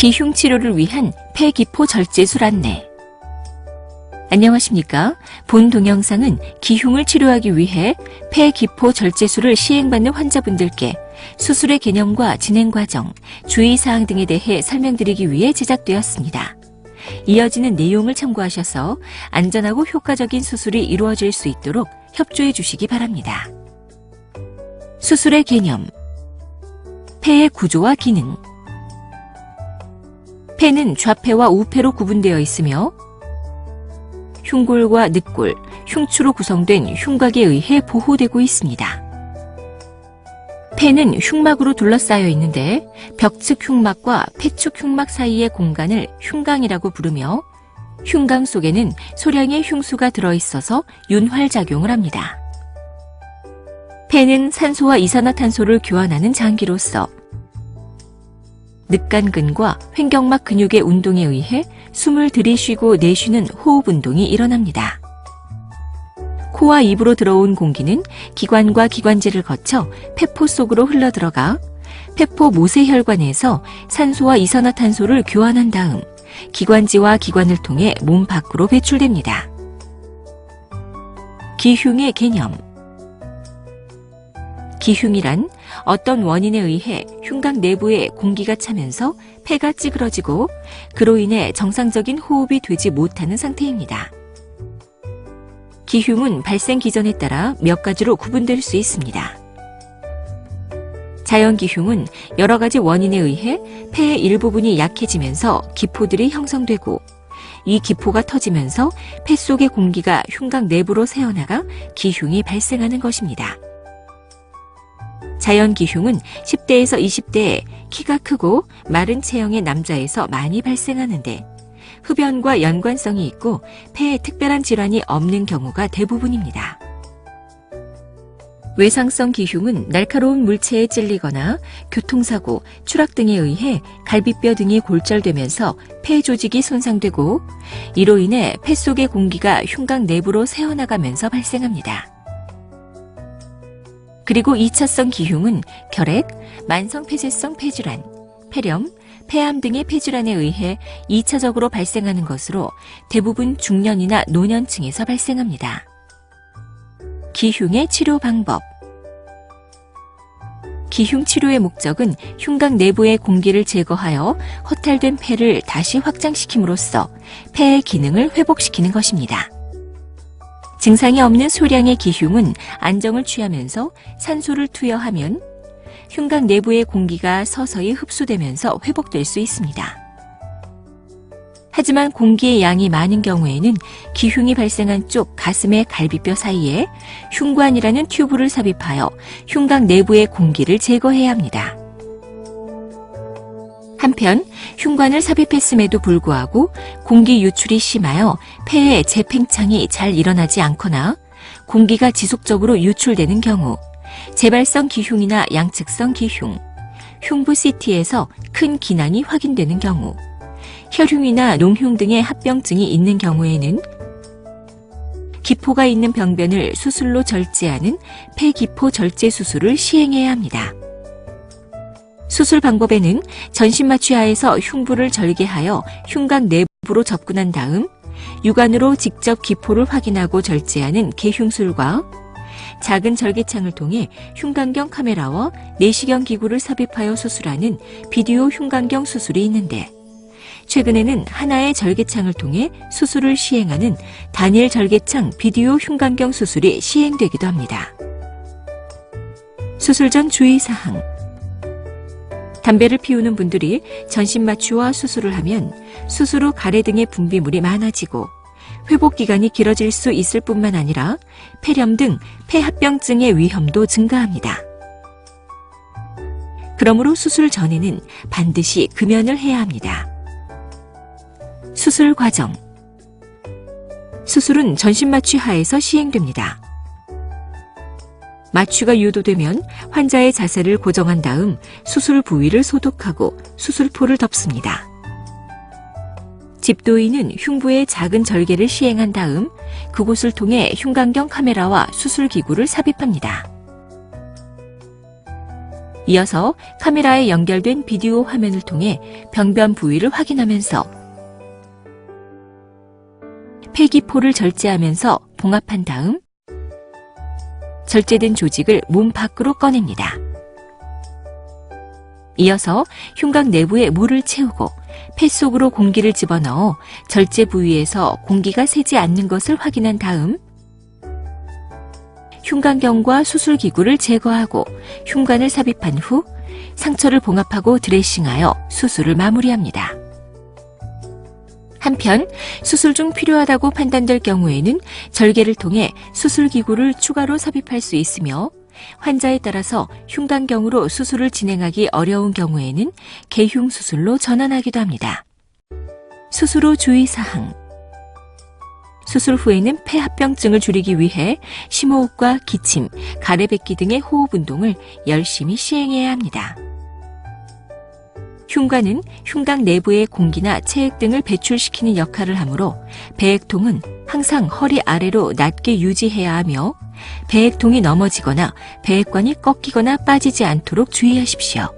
기흉 치료를 위한 폐기포 절제술 안내. 안녕하십니까? 본 동영상은 기흉을 치료하기 위해 폐기포 절제술을 시행받는 환자분들께 수술의 개념과 진행 과정, 주의사항 등에 대해 설명드리기 위해 제작되었습니다. 이어지는 내용을 참고하셔서 안전하고 효과적인 수술이 이루어질 수 있도록 협조해 주시기 바랍니다. 수술의 개념. 폐의 구조와 기능. 폐는 좌폐와 우폐로 구분되어 있으며 흉골과 늑골, 흉추로 구성된 흉곽에 의해 보호되고 있습니다. 폐는 흉막으로 둘러싸여 있는데 벽측 흉막과 폐축 흉막 사이의 공간을 흉강이라고 부르며 흉강 속에는 소량의 흉수가 들어있어서 윤활작용을 합니다. 폐는 산소와 이산화탄소를 교환하는 장기로서 늑간근과 횡격막 근육의 운동에 의해 숨을 들이쉬고 내쉬는 호흡 운동이 일어납니다. 코와 입으로 들어온 공기는 기관과 기관지를 거쳐 폐포 속으로 흘러들어가 폐포 모세혈관에서 산소와 이산화탄소를 교환한 다음 기관지와 기관을 통해 몸 밖으로 배출됩니다. 기흉의 개념. 기흉이란 어떤 원인에 의해 흉곽 내부에 공기가 차면서 폐가 찌그러지고 그로 인해 정상적인 호흡이 되지 못하는 상태입니다. 기흉은 발생 기전에 따라 몇 가지로 구분될 수 있습니다. 자연 기흉은 여러 가지 원인에 의해 폐의 일부분이 약해지면서 기포들이 형성되고 이 기포가 터지면서 폐 속의 공기가 흉곽 내부로 새어나가 기흉이 발생하는 것입니다. 자연 기흉은 10대에서 20대에 키가 크고 마른 체형의 남자에서 많이 발생하는데 흡연과 연관성이 있고 폐에 특별한 질환이 없는 경우가 대부분입니다. 외상성 기흉은 날카로운 물체에 찔리거나 교통사고, 추락 등에 의해 갈비뼈 등이 골절되면서 폐 조직이 손상되고 이로 인해 폐 속의 공기가 흉곽 내부로 새어나가면서 발생합니다. 그리고 2차성 기흉은 결핵, 만성폐쇄성 폐질환, 폐렴, 폐암 등의 폐질환에 의해 2차적으로 발생하는 것으로 대부분 중년이나 노년층에서 발생합니다. 기흉의 치료 방법. 기흉 치료의 목적은 흉곽 내부의 공기를 제거하여 허탈된 폐를 다시 확장시킴으로써 폐의 기능을 회복시키는 것입니다. 증상이 없는 소량의 기흉은 안정을 취하면서 산소를 투여하면 흉곽 내부의 공기가 서서히 흡수되면서 회복될 수 있습니다. 하지만 공기의 양이 많은 경우에는 기흉이 발생한 쪽 가슴의 갈비뼈 사이에 흉관이라는 튜브를 삽입하여 흉곽 내부의 공기를 제거해야 합니다. 한편 흉관을 삽입했음에도 불구하고 공기 유출이 심하여 폐에 재팽창이 잘 일어나지 않거나 공기가 지속적으로 유출되는 경우 재발성 기흉이나 양측성 기흉, 흉부 CT에서 큰 기난이 확인되는 경우, 혈흉이나 농흉 등의 합병증이 있는 경우에는 기포가 있는 병변을 수술로 절제하는 폐기포 절제 수술을 시행해야 합니다. 수술 방법에는 전신마취하에서 흉부를 절개하여 흉곽 내부로 접근한 다음 육안으로 직접 기포를 확인하고 절제하는 개흉술과 작은 절개창을 통해 흉곽경 카메라와 내시경 기구를 삽입하여 수술하는 비디오 흉곽경 수술이 있는데 최근에는 하나의 절개창을 통해 수술을 시행하는 단일 절개창 비디오 흉곽경 수술이 시행되기도 합니다. 수술 전 주의사항. 담배를 피우는 분들이 전신마취와 수술을 하면 수술 후 가래 등의 분비물이 많아지고 회복 기간이 길어질 수 있을 뿐만 아니라 폐렴 등 폐합병증의 위험도 증가합니다. 그러므로 수술 전에는 반드시 금연을 해야 합니다. 수술 과정. 수술은 전신마취 하에서 시행됩니다. 마취가 유도되면 환자의 자세를 고정한 다음 수술 부위를 소독하고 수술포를 덮습니다. 집도인은 흉부에 작은 절개를 시행한 다음 그곳을 통해 흉곽경 카메라와 수술기구를 삽입합니다. 이어서 카메라에 연결된 비디오 화면을 통해 병변 부위를 확인하면서 폐기포를 절제하면서 봉합한 다음 절제된 조직을 몸 밖으로 꺼냅니다. 이어서 흉곽 내부에 물을 채우고 폐 속으로 공기를 집어넣어 절제 부위에서 공기가 새지 않는 것을 확인한 다음 흉곽경과 수술기구를 제거하고 흉관을 삽입한 후 상처를 봉합하고 드레싱하여 수술을 마무리합니다. 한편 수술 중 필요하다고 판단될 경우에는 절개를 통해 수술기구를 추가로 삽입할 수 있으며 환자에 따라서 흉곽경으로 수술을 진행하기 어려운 경우에는 개흉 수술로 전환하기도 합니다. 수술 후 주의사항. 수술 후에는 폐합병증을 줄이기 위해 심호흡과 기침, 가래뱉기 등의 호흡 운동을 열심히 시행해야 합니다. 흉관은 흉곽 내부의 공기나 체액 등을 배출시키는 역할을 하므로 배액통은 항상 허리 아래로 낮게 유지해야 하며 배액통이 넘어지거나 배액관이 꺾이거나 빠지지 않도록 주의하십시오.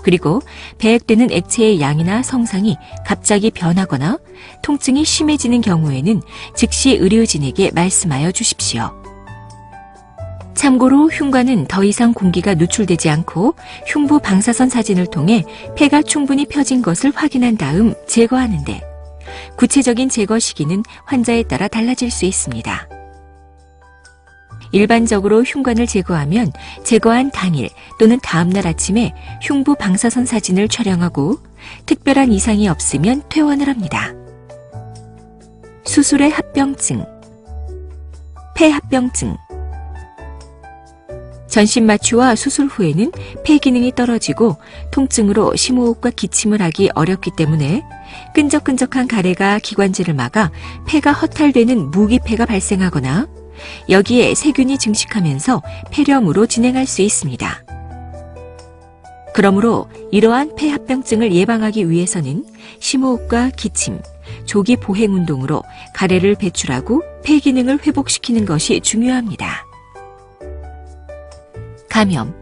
그리고 배액되는 액체의 양이나 성상이 갑자기 변하거나 통증이 심해지는 경우에는 즉시 의료진에게 말씀하여 주십시오. 참고로 흉관은 더 이상 공기가 누출되지 않고 흉부 방사선 사진을 통해 폐가 충분히 펴진 것을 확인한 다음 제거하는데 구체적인 제거 시기는 환자에 따라 달라질 수 있습니다. 일반적으로 흉관을 제거하면 제거한 당일 또는 다음날 아침에 흉부 방사선 사진을 촬영하고 특별한 이상이 없으면 퇴원을 합니다. 수술의 합병증, 폐합병증. 전신마취와 수술 후에는 폐 기능이 떨어지고 통증으로 심호흡과 기침을 하기 어렵기 때문에 끈적끈적한 가래가 기관지를 막아 폐가 허탈되는 무기폐가 발생하거나 여기에 세균이 증식하면서 폐렴으로 진행할 수 있습니다. 그러므로 이러한 폐합병증을 예방하기 위해서는 심호흡과 기침, 조기 보행 운동으로 가래를 배출하고 폐 기능을 회복시키는 것이 중요합니다. 감염.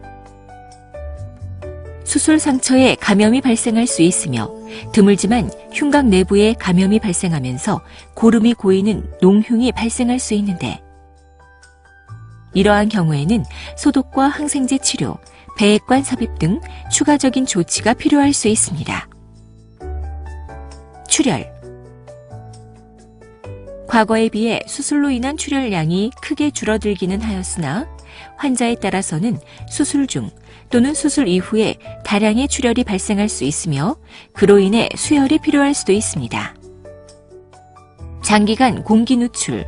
수술 상처에 감염이 발생할 수 있으며 드물지만 흉곽 내부에 감염이 발생하면서 고름이 고이는 농흉이 발생할 수 있는데 이러한 경우에는 소독과 항생제 치료, 배액관 삽입 등 추가적인 조치가 필요할 수 있습니다. 출혈. 과거에 비해 수술로 인한 출혈량이 크게 줄어들기는 하였으나 환자에 따라서는 수술 중 또는 수술 이후에 다량의 출혈이 발생할 수 있으며 그로 인해 수혈이 필요할 수도 있습니다. 장기간 공기 누출.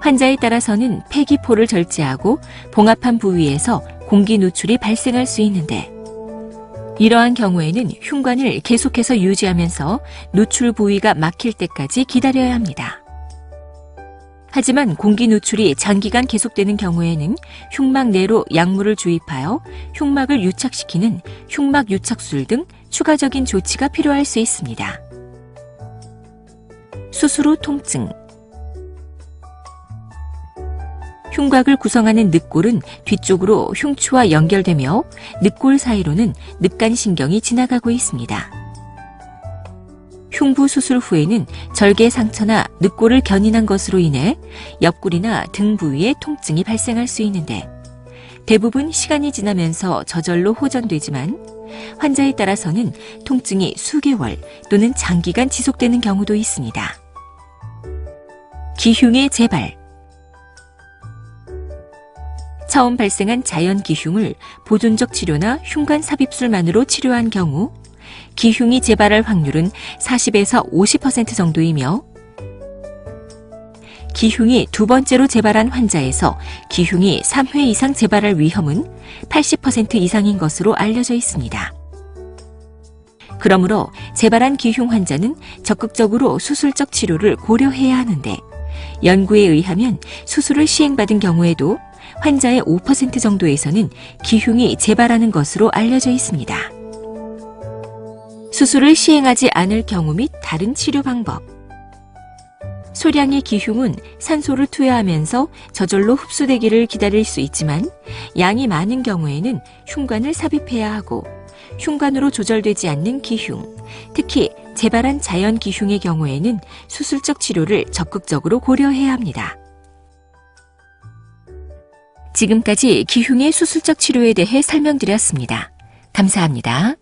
환자에 따라서는 폐기포를 절제하고 봉합한 부위에서 공기 누출이 발생할 수 있는데 이러한 경우에는 흉관을 계속해서 유지하면서 누출 부위가 막힐 때까지 기다려야 합니다. 하지만 공기 누출이 장기간 계속되는 경우에는 흉막 내로 약물을 주입하여 흉막을 유착시키는 흉막 유착술 등 추가적인 조치가 필요할 수 있습니다. 수술 후 통증. 흉곽을 구성하는 늑골은 뒤쪽으로 흉추와 연결되며 늑골 사이로는 늑간신경이 지나가고 있습니다. 흉부 수술 후에는 절개 상처나 늑골을 견인한 것으로 인해 옆구리나 등 부위에 통증이 발생할 수 있는데 대부분 시간이 지나면서 저절로 호전되지만 환자에 따라서는 통증이 수개월 또는 장기간 지속되는 경우도 있습니다. 기흉의 재발. 처음 발생한 자연 기흉을 보존적 치료나 흉관 삽입술만으로 치료한 경우 기흉이 재발할 확률은 40에서 50% 정도이며 기흉이 두 번째로 재발한 환자에서 기흉이 3회 이상 재발할 위험은 80% 이상인 것으로 알려져 있습니다. 그러므로 재발한 기흉 환자는 적극적으로 수술적 치료를 고려해야 하는데 연구에 의하면 수술을 시행받은 경우에도 환자의 5% 정도에서는 기흉이 재발하는 것으로 알려져 있습니다. 수술을 시행하지 않을 경우 및 다른 치료 방법. 소량의 기흉은 산소를 투여하면서 저절로 흡수되기를 기다릴 수 있지만 양이 많은 경우에는 흉관을 삽입해야 하고 흉관으로 조절되지 않는 기흉, 특히 재발한 자연 기흉의 경우에는 수술적 치료를 적극적으로 고려해야 합니다. 지금까지 기흉의 수술적 치료에 대해 설명드렸습니다. 감사합니다.